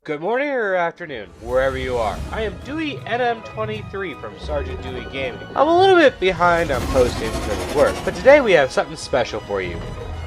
Good morning or afternoon, wherever you are. I am Dewey NM23 from Sergeant Dewey Gaming. I'm a little bit behind on posting because of work, but today we have something special for you.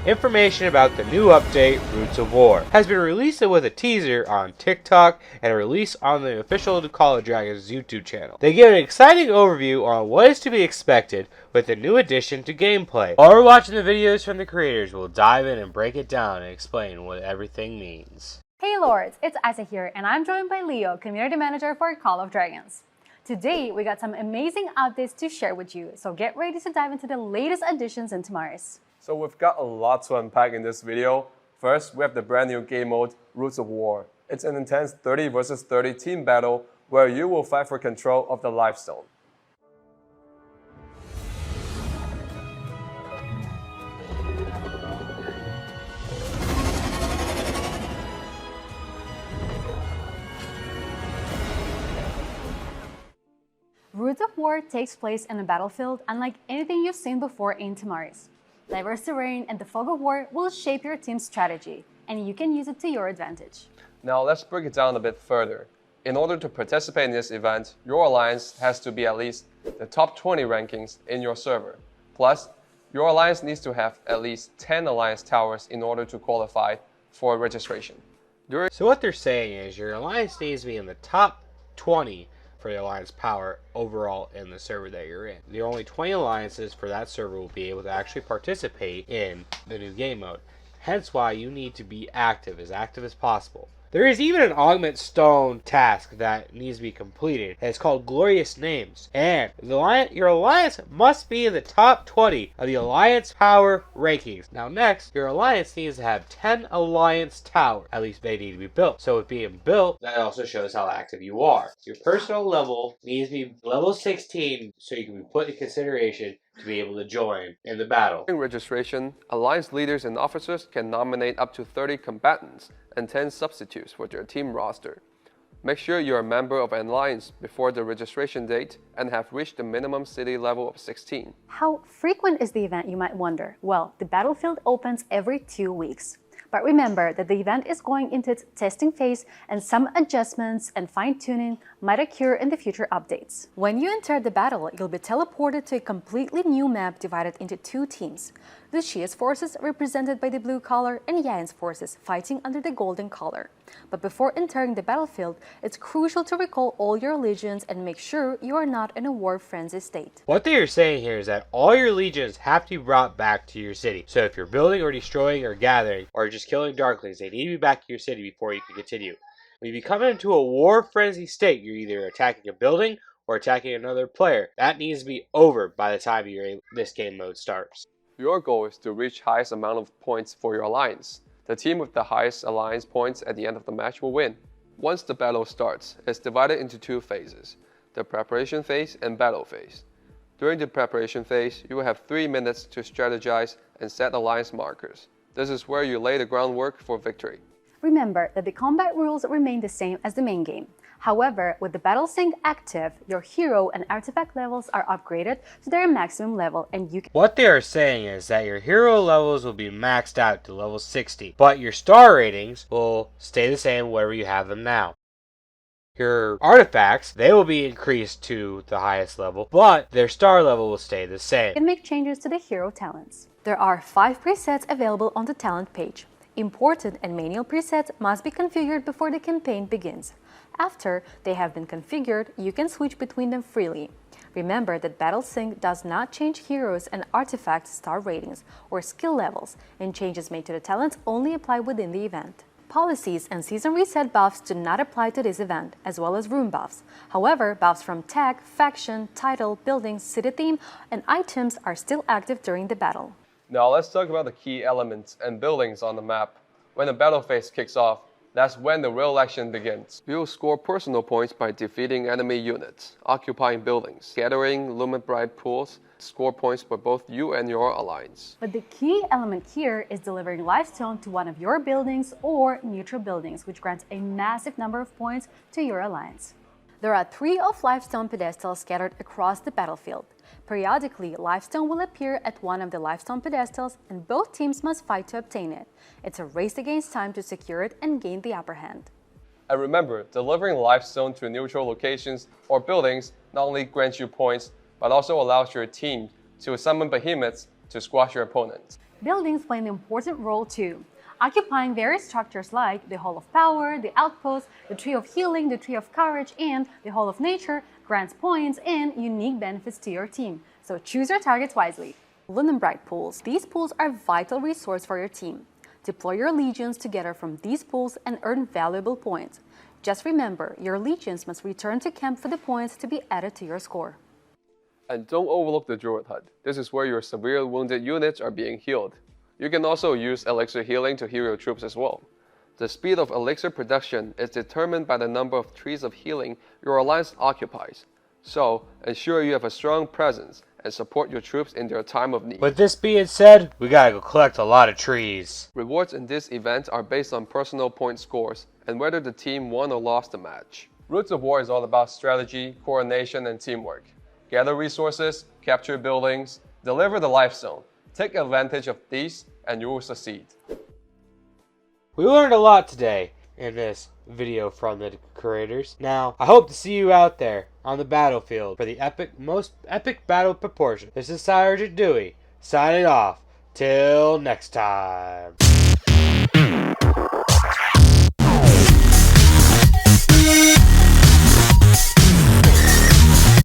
Information about the new update, Roots of War, has been released with a teaser on TikTok and a release on the official Call of Dragons YouTube channel. They give an exciting overview on what is to be expected with the new addition to gameplay. While we're watching the videos from the creators, we'll dive in and break it down and explain what everything means. Hey Lords, it's Isa here, and I'm joined by Leo, Community Manager for Call of Dragons. Today, we got some amazing updates to share with you, so get ready to dive into the latest additions into Mars. So we've got a lot to unpack in this video. First, we have the brand new game mode, Roots of War. It's an intense 30 versus 30 team battle where you will fight for control of the Life Stone. Roots of War takes place in a battlefield unlike anything you've seen before in Tamariz. Diverse terrain and the fog of war will shape your team's strategy, and you can use it to your advantage. Now let's break it down a bit further. In order to participate in this event, your alliance has to be at least the top 20 rankings in your server. Plus, your alliance needs to have at least 10 alliance towers in order to qualify for registration. So what they're saying is your alliance needs to be in the top 20 for the alliance power overall in the server that you're in. The only 20 alliances for that server will be able to actually participate in the new game mode. Hence why you need to be active as possible. There is even an augment stone task that needs to be completed, and it's called Glorious Names. And your alliance must be in the top 20 of the alliance power rankings. Now next, your alliance needs to have 10 alliance towers. At least they need to be built. So with being built, that also shows how active you are. Your personal level needs to be level 16 so you can be put in consideration to be able to join in the battle. During registration, alliance leaders and officers can nominate up to 30 combatants and 10 substitutes for their team roster. Make sure you're a member of an alliance before the registration date and have reached the minimum city level of 16. How frequent is the event, you might wonder? Well, the battlefield opens every 2 weeks. But remember that the event is going into its testing phase and some adjustments and fine-tuning might occur in the future updates. When you enter the battle, you'll be teleported to a completely new map divided into two teams. Lucia's forces, represented by the blue color, and Yain's forces, fighting under the golden color. But before entering the battlefield, it's crucial to recall all your legions and make sure you are not in a war frenzy state. What they are saying here is that all your legions have to be brought back to your city. So if you're building or destroying or gathering or just killing darklings, they need to be back to your city before you can continue. When you become into a war frenzy state, you're either attacking a building or attacking another player. That needs to be over by the time this game mode starts. Your goal is to reach highest amount of points for your alliance. The team with the highest alliance points at the end of the match will win. Once the battle starts, it's divided into two phases, the preparation phase and battle phase. During the preparation phase, you will have 3 minutes to strategize and set alliance markers. This is where you lay the groundwork for victory. Remember that the combat rules remain the same as the main game. However, with the battle sync active, your hero and artifact levels are upgraded to their maximum level and you can... What they are saying is that your hero levels will be maxed out to level 60, but your star ratings will stay the same wherever you have them now. Your artifacts, they will be increased to the highest level, but their star level will stay the same. You can make changes to the hero talents. There are 5 presets available on the talent page. Important and manual presets must be configured before the campaign begins. After they have been configured, you can switch between them freely. Remember that Battle Sync does not change heroes and artifact star ratings or skill levels, and changes made to the talents only apply within the event. Policies and season reset buffs do not apply to this event, as well as room buffs. However, buffs from tag, faction, title, building, city theme, and items are still active during the battle. Now let's talk about the key elements and buildings on the map. When the battle phase kicks off, that's when the real action begins. You'll score personal points by defeating enemy units, occupying buildings, gathering Luminbright pools, score points for both you and your alliance. But the key element here is delivering Lifestone to one of your buildings or neutral buildings, which grants a massive number of points to your alliance. There are 3 of Lifestone pedestals scattered across the battlefield. Periodically, Lifestone will appear at one of the Lifestone pedestals and both teams must fight to obtain it. It's a race against time to secure it and gain the upper hand. And remember, delivering Life Zone to neutral locations or buildings not only grants you points, but also allows your team to summon behemoths to squash your opponents. Buildings play an important role too, occupying various structures like the Hall of Power, the Outpost, the Tree of Healing, the Tree of Courage, and the Hall of Nature grants points and unique benefits to your team, so choose your targets wisely. Lunenbright pools. These pools are a vital resource for your team. Deploy your legions together from these pools and earn valuable points. Just remember, your legions must return to camp for the points to be added to your score. And don't overlook the Druid Hut. This is where your severely wounded units are being healed. You can also use Elixir Healing to heal your troops as well. The speed of Elixir production is determined by the number of trees of healing your alliance occupies. So, ensure you have a strong presence and support your troops in their time of need. With this being said, we gotta go collect a lot of trees. Rewards in this event are based on personal point scores and whether the team won or lost the match. Roots of War is all about strategy, coordination, and teamwork. Gather resources, capture buildings, deliver the Life Zone. Take advantage of these and you will succeed. We learned a lot today in this video from the creators. Now, I hope to see you out there on the battlefield for the most epic battle proportion. This is Sergeant Dewey, signing off. Till next time.